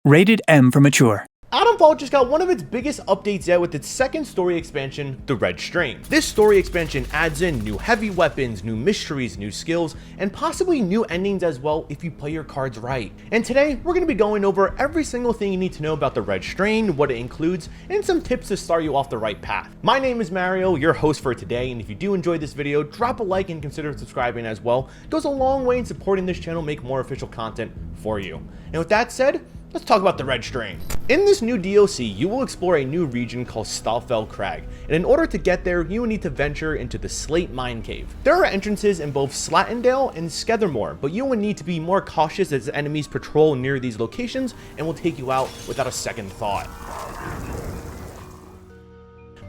Rated M for mature. Atomfall just got one of its biggest updates yet with its second story expansion, the Red Strain. This story expansion adds in new heavy weapons, new mysteries, new skills, and possibly new endings as well if you play your cards right. And today, we're going to be going over every single thing you need to know about the Red Strain, what it includes, and some tips to start you off the right path. My name is Mario, your host for today, and if you do enjoy this video, drop a like and consider subscribing as well. It goes a long way in supporting this channel, make more official content for you. And with that said, let's talk about the Red Strain. In this new DLC, you will explore a new region called Atomfall Crag, and in order to get there, you will need to venture into the Slate Mine Cave. There are entrances in both Slatendale and Skethermore, but you will need to be more cautious as enemies patrol near these locations and will take you out without a second thought.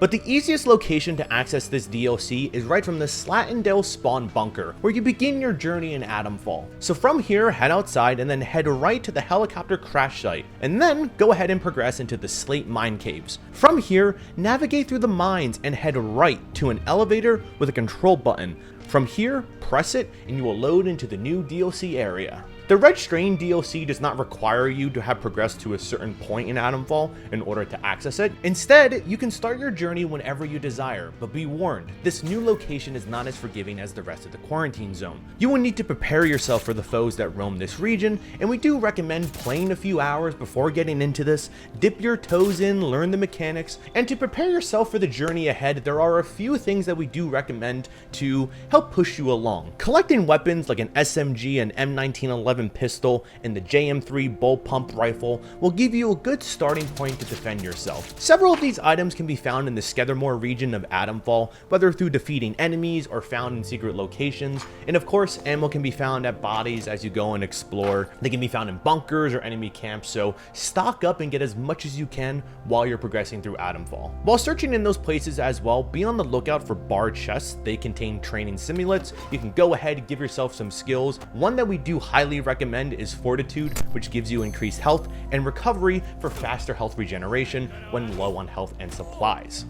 But the easiest location to access this DLC is right from the Slatendale spawn bunker, where you begin your journey in Atomfall. So from here, head outside and then head right to the helicopter crash site, and then go ahead and progress into the Slate Mine Caves. From here, navigate through the mines and head right to an elevator with a control button. From here, press it and you will load into the new DLC area. The Red Strain DLC does not require you to have progressed to a certain point in Atomfall in order to access it. Instead, you can start your journey whenever you desire, but be warned, this new location is not as forgiving as the rest of the quarantine zone. You will need to prepare yourself for the foes that roam this region, and we do recommend playing a few hours before getting into this, dip your toes in, learn the mechanics, and to prepare yourself for the journey ahead, there are a few things that we do recommend to help push you along. Collecting weapons like an SMG and M1911 pistol and the JM3 bull pump rifle will give you a good starting point to defend yourself. Several of these items can be found in the Skethermore region of Atomfall, whether through defeating enemies or found in secret locations, and of course ammo can be found at bodies as you go and explore. They can be found in bunkers or enemy camps, so stock up and get as much as you can while you're progressing through Atomfall. While searching in those places as well, be on the lookout for B.A.R.D chests. They contain training simulates. You can go ahead and give yourself some skills. One that we do highly recommend is Fortitude, which gives you increased health, and recovery for faster health regeneration when low on health and supplies.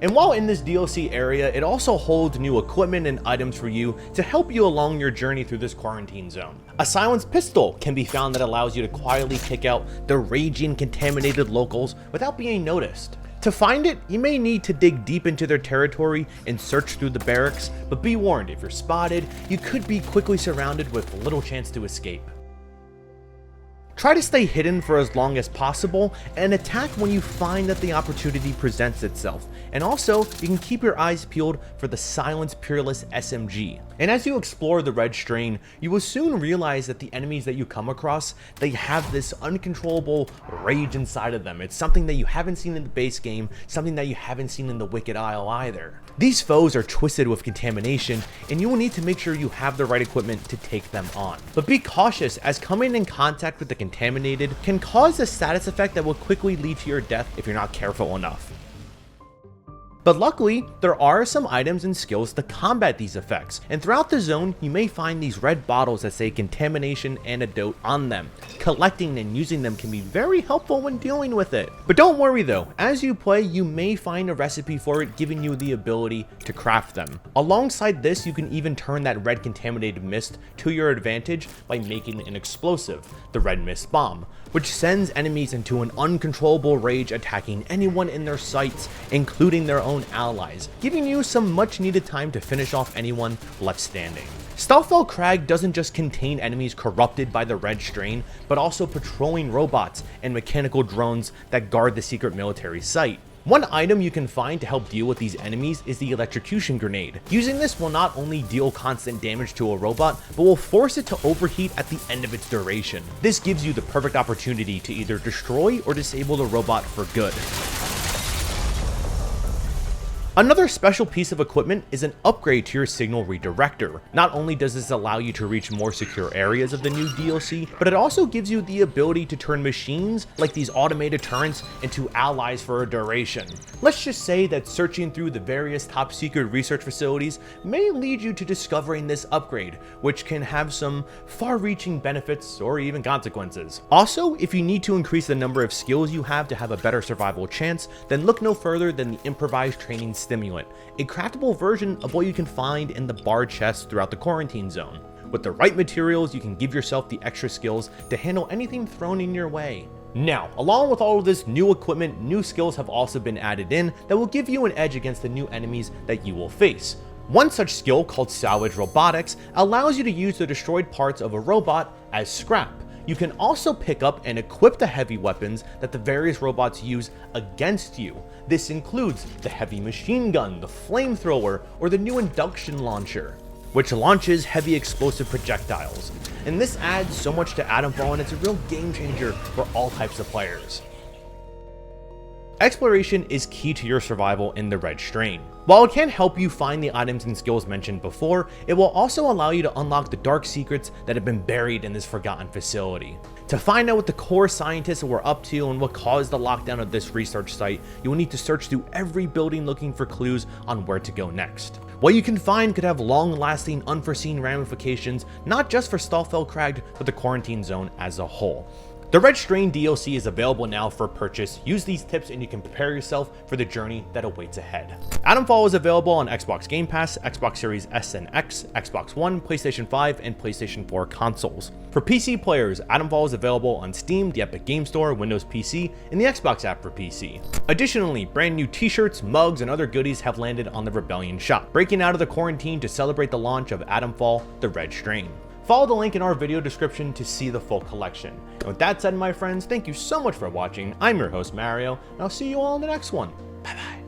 And while in this DLC area, it also holds new equipment and items for you to help you along your journey through this quarantine zone. A silenced pistol can be found that allows you to quietly kick out the raging contaminated locals without being noticed. To find it, you may need to dig deep into their territory and search through the barracks, but be warned, if you're spotted, you could be quickly surrounded with little chance to escape. Try to stay hidden for as long as possible and attack when you find that the opportunity presents itself. And also, you can keep your eyes peeled for the Silenced Peerless SMG. And as you explore the Red Strain, you will soon realize that the enemies that you come across, they have this uncontrollable rage inside of them. It's something that you haven't seen in the base game, something that you haven't seen in the Wicked Isle either. These foes are twisted with contamination, and you will need to make sure you have the right equipment to take them on. But be cautious, as coming in contact with the contaminated can cause a status effect that will quickly lead to your death if you're not careful enough. But luckily, there are some items and skills to combat these effects, and throughout the zone, you may find these red bottles that say contamination antidote on them. Collecting and using them can be very helpful when dealing with it. But don't worry though, as you play, you may find a recipe for it, giving you the ability to craft them. Alongside this, you can even turn that red contaminated mist to your advantage by making an explosive, the Red Mist Bomb, which sends enemies into an uncontrollable rage, attacking anyone in their sights, including their own allies, giving you some much needed time to finish off anyone left standing. Atomfall Crag doesn't just contain enemies corrupted by the Red Strain, but also patrolling robots and mechanical drones that guard the secret military site. One item you can find to help deal with these enemies is the electrocution grenade. Using this will not only deal constant damage to a robot, but will force it to overheat at the end of its duration. This gives you the perfect opportunity to either destroy or disable the robot for good. Another special piece of equipment is an upgrade to your signal redirector. Not only does this allow you to reach more secure areas of the new DLC, but it also gives you the ability to turn machines like these automated turrets into allies for a duration. Let's just say that searching through the various top secret research facilities may lead you to discovering this upgrade, which can have some far-reaching benefits or even consequences. Also, if you need to increase the number of skills you have to have a better survival chance, then look no further than the improvised training stimulant, a craftable version of what you can find in the B.A.R.D chest throughout the quarantine zone. With the right materials, you can give yourself the extra skills to handle anything thrown in your way. Now, along with all of this new equipment, new skills have also been added in that will give you an edge against the new enemies that you will face. One such skill, called salvage robotics, allows you to use the destroyed parts of a robot as scrap. You can also pick up and equip the heavy weapons that the various robots use against you. This includes the heavy machine gun, the flamethrower, or the new induction launcher, which launches heavy explosive projectiles. And this adds so much to Atomfall, and it's a real game changer for all types of players. Exploration is key to your survival in the Red Strain. While it can help you find the items and skills mentioned before, it will also allow you to unlock the dark secrets that have been buried in this forgotten facility. To find out what the core scientists were up to and what caused the lockdown of this research site, you will need to search through every building looking for clues on where to go next. What you can find could have long-lasting, unforeseen ramifications, not just for Staffelkrag, but the quarantine zone as a whole. The Red Strain DLC is available now for purchase. Use these tips and you can prepare yourself for the journey that awaits ahead. Atomfall is available on Xbox Game Pass, Xbox Series S and X, Xbox One, PlayStation 5, and PlayStation 4 consoles. For PC players, Atomfall is available on Steam, the Epic Game Store, Windows PC, and the Xbox app for PC. Additionally, brand new t-shirts, mugs, and other goodies have landed on the Rebellion shop, breaking out of the quarantine to celebrate the launch of Atomfall, the Red Strain. Follow the link in our video description to see the full collection. And with that said, my friends, thank you so much for watching. I'm your host, Mario, and I'll see you all in the next one. Bye bye.